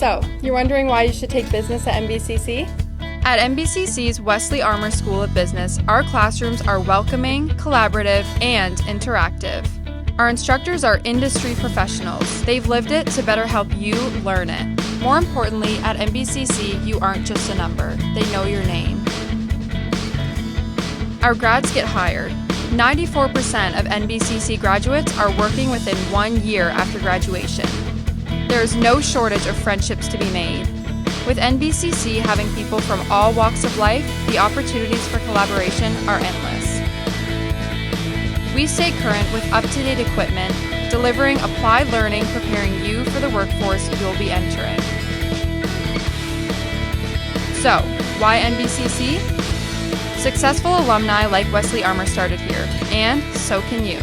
So, you're wondering why you should take business at NBCC? At NBCC's Wesley Armour School of Business, our classrooms are welcoming, collaborative, and interactive. Our instructors are industry professionals. They've lived it to better help you learn it. More importantly, at NBCC, you aren't just a number. They know your name. Our grads get hired. 94% of NBCC graduates are working within 1 year after graduation. There is no shortage of friendships to be made. With NBCC having people from all walks of life, the opportunities for collaboration are endless. We stay current with up-to-date equipment, delivering applied learning preparing you for the workforce you'll be entering. So, why NBCC? Successful alumni like Wesley Armour started here, and so can you.